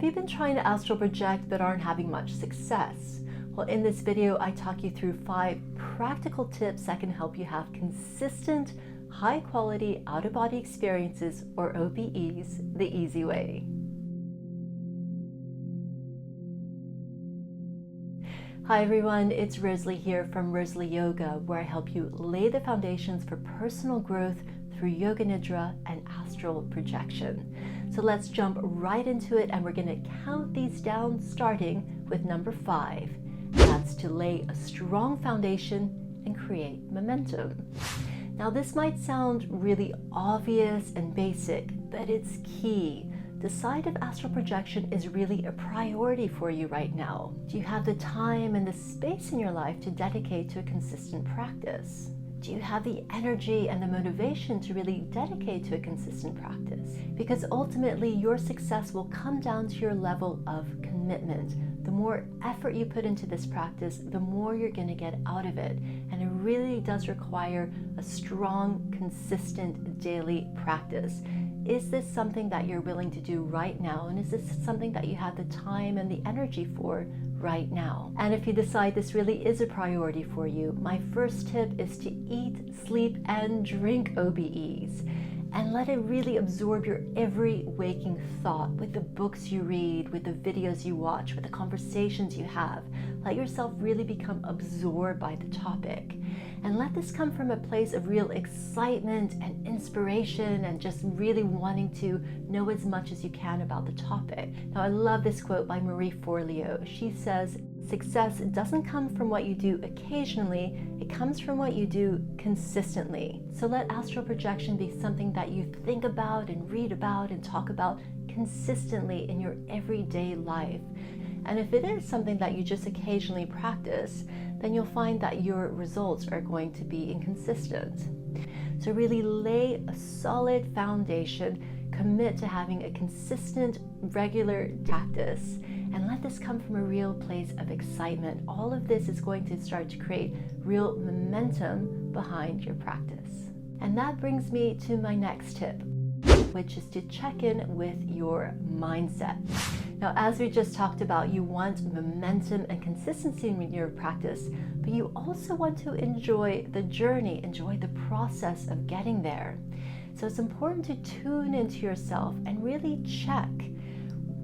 you been trying to astral project but aren't having much success? Well, in this video, I talk you through 5 practical tips that can help you have consistent, high-quality out-of-body experiences, or OBEs, the easy way. Hi everyone, it's Rosalie here from Rosalie Yoga, where I help you lay the foundations for personal growth through Yoga Nidra and astral projection. So let's jump right into it, and we're going to count these down starting with number 5. That's to lay a strong foundation and create momentum. Now this might sound really obvious and basic, but it's key. Decide if astral projection is really a priority for you right now. Do you have the time and the space in your life to dedicate to a consistent practice? Do you have the energy and the motivation to really dedicate to a consistent practice? Because ultimately your success will come down to your level of commitment. The more effort you put into this practice, the more you're going to get out of it. And it really does require a strong, consistent daily practice. Is this something that you're willing to do right now? And is this something that you have the time and the energy for right now? And if you decide this really is a priority for you, my first tip is to eat, sleep, and drink OBEs. And let it really absorb your every waking thought with the books you read, with the videos you watch, with the conversations you have. Let yourself really become absorbed by the topic. And let this come from a place of real excitement and inspiration and just really wanting to know as much as you can about the topic. Now, I love this quote by Marie Forleo. She says, "Success doesn't come from what you do occasionally, it comes from what you do consistently." So let astral projection be something that you think about and read about and talk about consistently in your everyday life. And if it is something that you just occasionally practice, then you'll find that your results are going to be inconsistent. So really lay a solid foundation, commit to having a consistent, regular practice, and let this come from a real place of excitement. All of this is going to start to create real momentum behind your practice. And that brings me to my next tip, which is to check in with your mindset. Now, as we just talked about, you want momentum and consistency in your practice, but you also want to enjoy the journey, enjoy the process of getting there. So it's important to tune into yourself and really check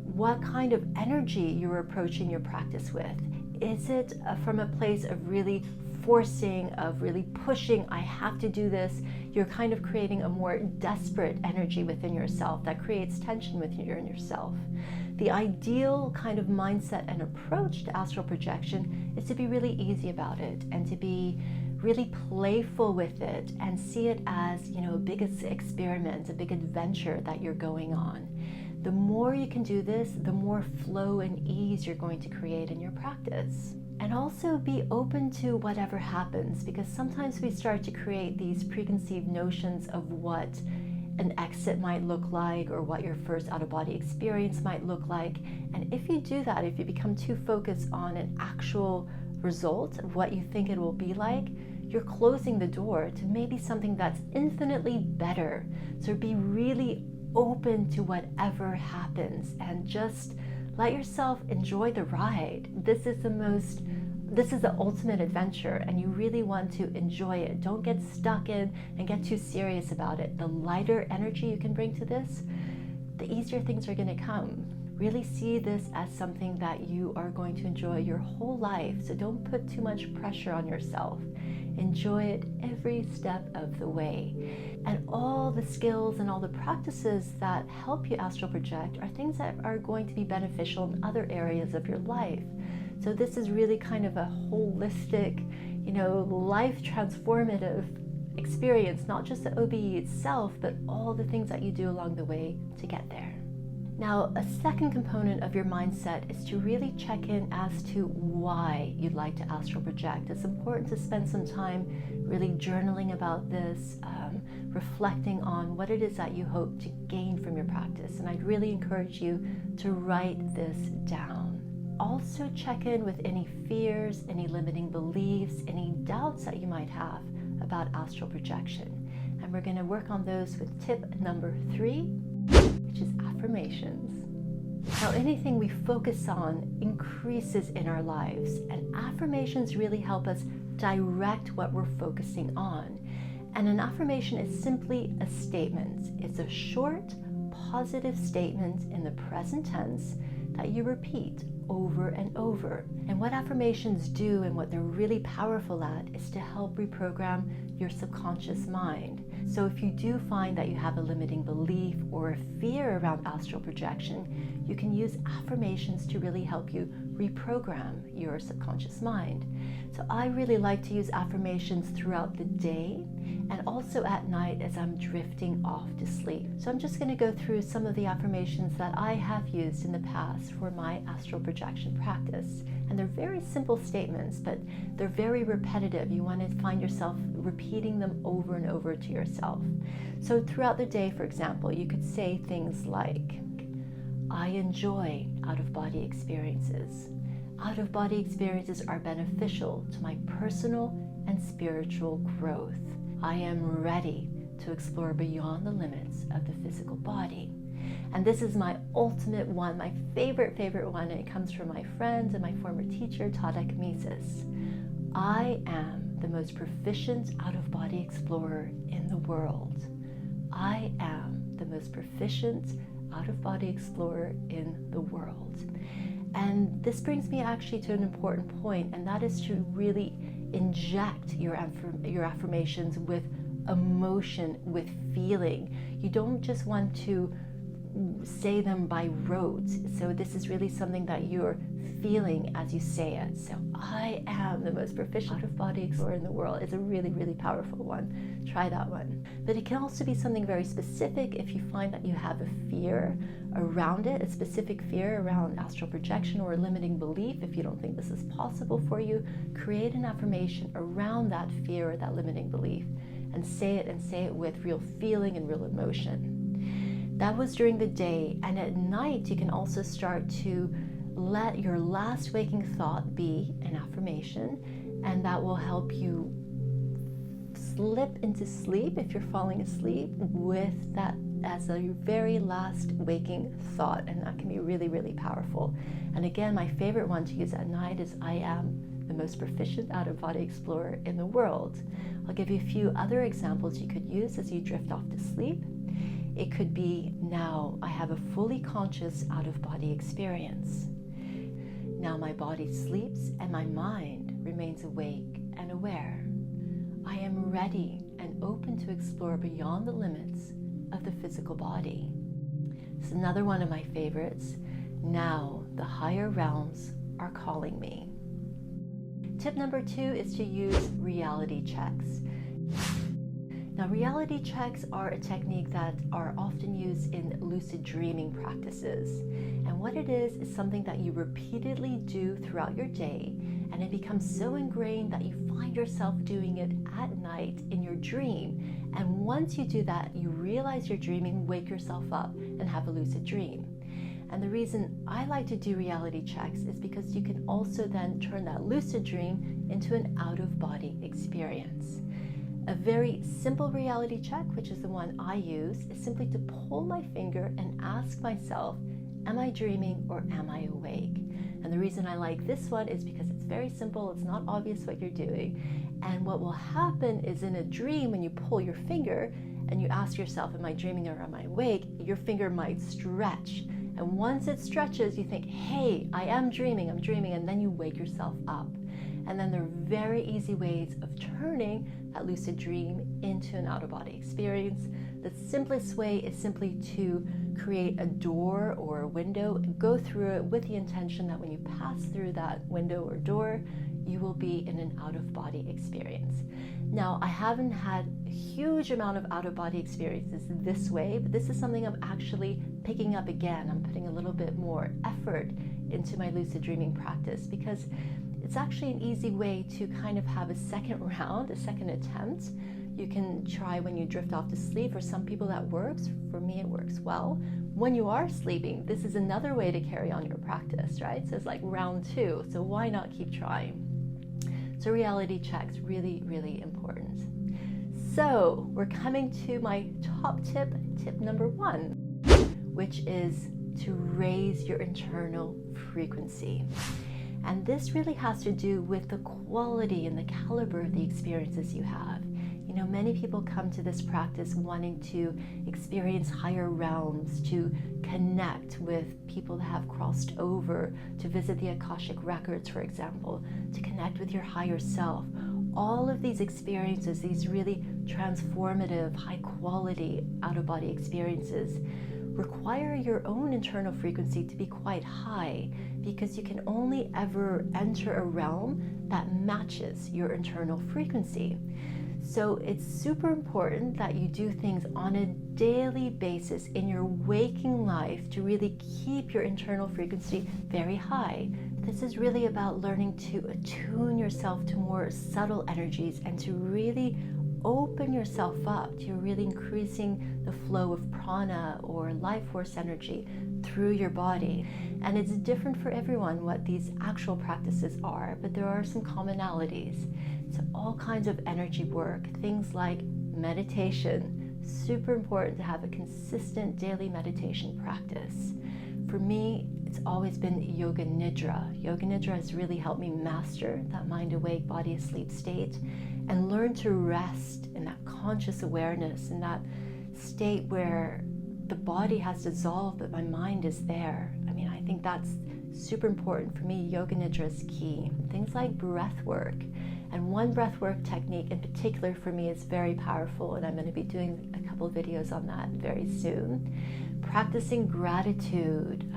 what kind of energy you're approaching your practice with. Is it from a place of really forcing, of really pushing, I have to do this? You're kind of creating a more desperate energy within yourself that creates tension within yourself. The ideal kind of mindset and approach to astral projection is to be really easy about it and to be really playful with it and see it as, a big experiment, a big adventure that you're going on. The more you can do this, the more flow and ease you're going to create in your practice. And also be open to whatever happens, because sometimes we start to create these preconceived notions of what an exit might look like or what your first out-of-body experience might look like. And if you do that, if you become too focused on an actual result of what you think it will be like, you're closing the door to maybe something that's infinitely better. So be really open to whatever happens and just let yourself enjoy the ride. This is the ultimate adventure, and you really want to enjoy it. Don't get stuck in and get too serious about it. The lighter energy you can bring to this, the easier things are going to come. Really see this as something that you are going to enjoy your whole life. So don't put too much pressure on yourself. Enjoy it every step of the way. And all the skills and all the practices that help you astral project are things that are going to be beneficial in other areas of your life. So this is really kind of a holistic, life transformative experience, not just the OBE itself, but all the things that you do along the way to get there. Now, a second component of your mindset is to really check in as to why you'd like to astral project. It's important to spend some time really journaling about this, reflecting on what it is that you hope to gain from your practice. And I'd really encourage you to write this down. Also check in with any fears, any limiting beliefs, any doubts that you might have about astral projection. And we're going to work on those with tip number 3, which is affirmations. Now, anything we focus on increases in our lives, and affirmations really help us direct what we're focusing on. And an affirmation is simply a statement. It's a short, positive statement in the present tense that you repeat over and over. And what affirmations do and what they're really powerful at is to help reprogram your subconscious mind. So if you do find that you have a limiting belief or a fear around astral projection, you can use affirmations to really help you reprogram your subconscious mind. So I really like to use affirmations throughout the day and also at night as I'm drifting off to sleep. So I'm just going to go through some of the affirmations that I have used in the past for my astral projection practice. And they're very simple statements, but they're very repetitive. You want to find yourself repeating them over and over to yourself. So throughout the day, for example, you could say things like, I enjoy out-of-body experiences. Out-of-body experiences are beneficial to my personal and spiritual growth. I am ready to explore beyond the limits of the physical body. And this is my ultimate one, my favorite one, and it comes from my friend and my former teacher, Affirmations. I am the most proficient out-of-body explorer in the world. I am the most proficient out-of-body explorer in the world. And this brings me actually to an important point, and that is to really inject your affirmations with emotion, with feeling. You don't just want to say them by rote. So this is really something that you're feeling as you say it. So I am the most proficient out-of-body explorer in the world. It's a really, really powerful one. Try that one. But it can also be something very specific if you find that you have a fear around it, a specific fear around astral projection or a limiting belief. If you don't think this is possible for you, create an affirmation around that fear or that limiting belief and say it with real feeling and real emotion. That was during the day, and at night you can also start to let your last waking thought be an affirmation, and that will help you slip into sleep if you're falling asleep with that as a very last waking thought, and that can be really, really powerful. And again, my favorite one to use at night is I am the most proficient out-of-body explorer in the world. I'll give you a few other examples you could use as you drift off to sleep. It could be, now I have a fully conscious out-of-body experience. Now my body sleeps and my mind remains awake and aware. I am ready and open to explore beyond the limits of the physical body. It's another one of my favorites. Now the higher realms are calling me. Tip number 2 is to use reality checks. Now, reality checks are a technique that are often used in lucid dreaming practices. And what it is something that you repeatedly do throughout your day, and it becomes so ingrained that you find yourself doing it at night in your dream. And once you do that, you realize you're dreaming, wake yourself up, and have a lucid dream. And the reason I like to do reality checks is because you can also then turn that lucid dream into an out-of-body experience. A very simple reality check, which is the one I use, is simply to pull my finger and ask myself, am I dreaming or am I awake? And the reason I like this one is because it's very simple, it's not obvious what you're doing. And what will happen is in a dream, when you pull your finger and you ask yourself, am I dreaming or am I awake? Your finger might stretch. And once it stretches, you think, hey, I am dreaming, and then you wake yourself up. And then there are very easy ways of turning that lucid dream into an out-of-body experience. The simplest way is simply to create a door or a window and go through it with the intention that when you pass through that window or door, you will be in an out-of-body experience. Now, I haven't had a huge amount of out-of-body experiences this way, but this is something I'm actually picking up again. I'm putting a little bit more effort into my lucid dreaming practice because it's actually an easy way to kind of have a second round, a second attempt. You can try when you drift off to sleep. For some people that works. For me, it works well. When you are sleeping, this is another way to carry on your practice, right? So it's like round 2. So why not keep trying? So reality checks, really, really important. So we're coming to my top tip, tip number 1, which is to raise your internal frequency. And this really has to do with the quality and the caliber of the experiences you have. You know, many people come to this practice wanting to experience higher realms, to connect with people that have crossed over, to visit the Akashic records, for example, to connect with your higher self. All of these experiences, these really transformative, high quality out-of-body experiences, require your own internal frequency to be quite high, because you can only ever enter a realm that matches your internal frequency. So it's super important that you do things on a daily basis in your waking life to really keep your internal frequency very high. This is really about learning to attune yourself to more subtle energies and to really open yourself up to really increasing the flow of prana or life force energy through your body. And it's different for everyone what these actual practices are, but there are some commonalities. So all kinds of energy work, things like meditation, super important to have a consistent daily meditation practice. For me, it's always been yoga nidra. Yoga nidra has really helped me master that mind awake, body asleep state and learn to rest in that conscious awareness, in that state where the body has dissolved but my mind is there. I mean, I think that's super important for me. Yoga nidra is key. Things like breath work. And one breath work technique in particular for me is very powerful, and I'm going to be doing a couple of videos on that very soon. Practicing gratitude,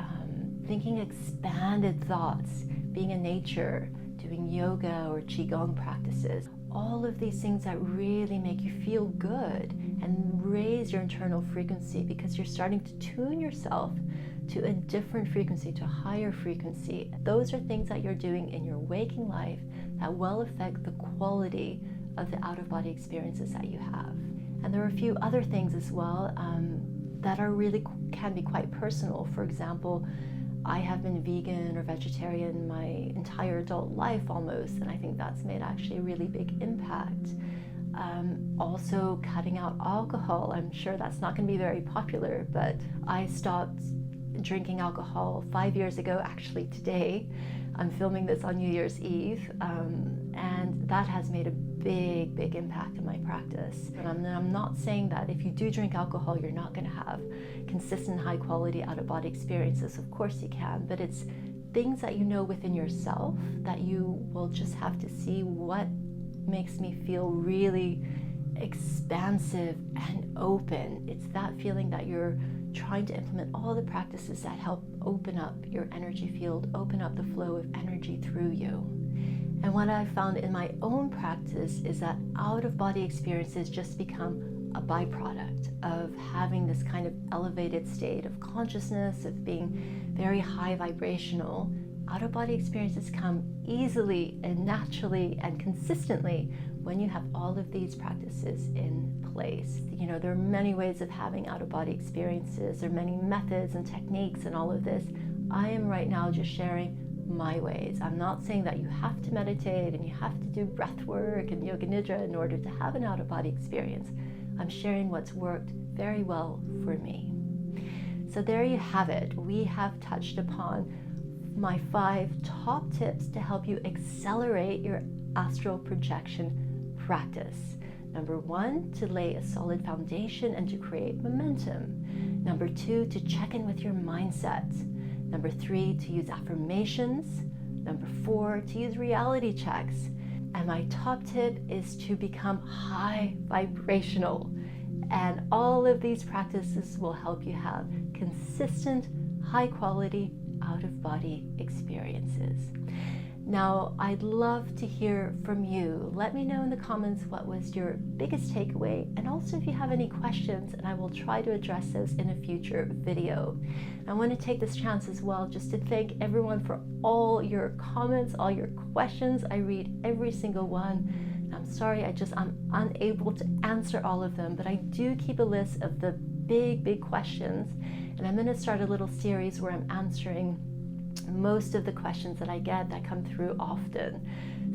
thinking expanded thoughts, being in nature, doing yoga or qigong practices. All of these things that really make you feel good and raise your internal frequency, because you're starting to tune yourself to a different frequency, to a higher frequency. Those are things that you're doing in your waking life that will affect the quality of the out-of-body experiences that you have. And there are a few other things as well that are really can be quite personal. For example, I have been vegan or vegetarian my entire adult life almost, and I think that's made actually a really big impact. Also cutting out alcohol. I'm sure that's not going to be very popular, but I stopped drinking alcohol 5 years ago, actually today. I'm filming this on New Year's Eve, and that has made a big impact in my practice. And I'm not saying that if you do drink alcohol, you're not going to have consistent, high quality out-of-body experiences. Of course you can, but it's things that you know within yourself that you will just have to see what makes me feel really expansive and open. It's that feeling that you're trying to implement all the practices that help open up your energy field, open up the flow of energy through you. And what I found in my own practice is that out-of-body experiences just become a byproduct of having this kind of elevated state of consciousness, of being very high vibrational. Out-of-body experiences come easily and naturally and consistently when you have all of these practices in place. You know, there are many ways of having out-of-body experiences. There are many methods and techniques and all of this. I am right now just sharing my ways. I'm not saying that you have to meditate and you have to do breath work and yoga nidra in order to have an out-of-body experience. I'm sharing what's worked very well for me. So there you have it. We have touched upon my 5 top tips to help you accelerate your astral projection practice. Number 1, to lay a solid foundation and to create momentum. Number 2, to check in with your mindset. Number 3, to use affirmations. Number 4, to use reality checks. And my top tip is to become high vibrational. And all of these practices will help you have consistent, high quality, out-of-body experiences. Now, I'd love to hear from you. Let me know in the comments what was your biggest takeaway, and also if you have any questions, and I will try to address those in a future video. I want to take this chance as well just to thank everyone for all your comments, all your questions. I read every single one. I'm sorry, I'm unable to answer all of them, but I do keep a list of the big questions, and I'm going to start a little series where I'm answering most of the questions that I get that come through often.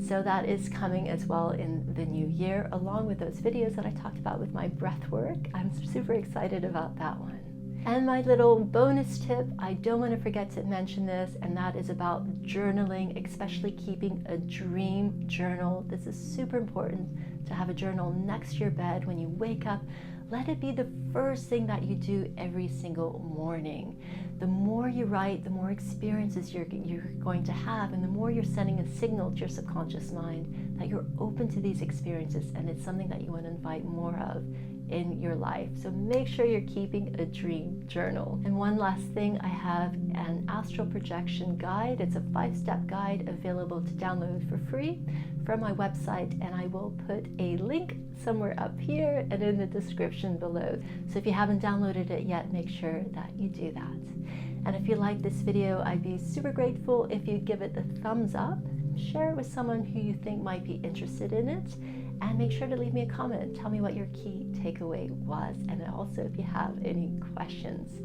So that is coming as well in the new year, along with those videos that I talked about with my breath work. I'm super excited about that one. And my little bonus tip, I don't want to forget to mention this, and that is about journaling, especially keeping a dream journal. This is super important to have a journal next to your bed when you wake up. Let it be the first thing that you do every single morning. The more you write, the more experiences you're going to have, and the more you're sending a signal to your subconscious mind that you're open to these experiences and it's something that you want to invite more of in your life. So make sure you're keeping a dream journal. And one last thing, I have an astral projection guide. It's a 5-step guide available to download for free from my website, and I will put a link somewhere up here and in the description below. So if you haven't downloaded it yet, make sure that you do that. And if you like this video, I'd be super grateful if you'd give it a thumbs up, share it with someone who you think might be interested in it, and make sure to leave me a comment. Tell me what your key takeaway was, and also if you have any questions.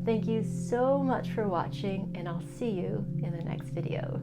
Thank you so much for watching, and I'll see you in the next video.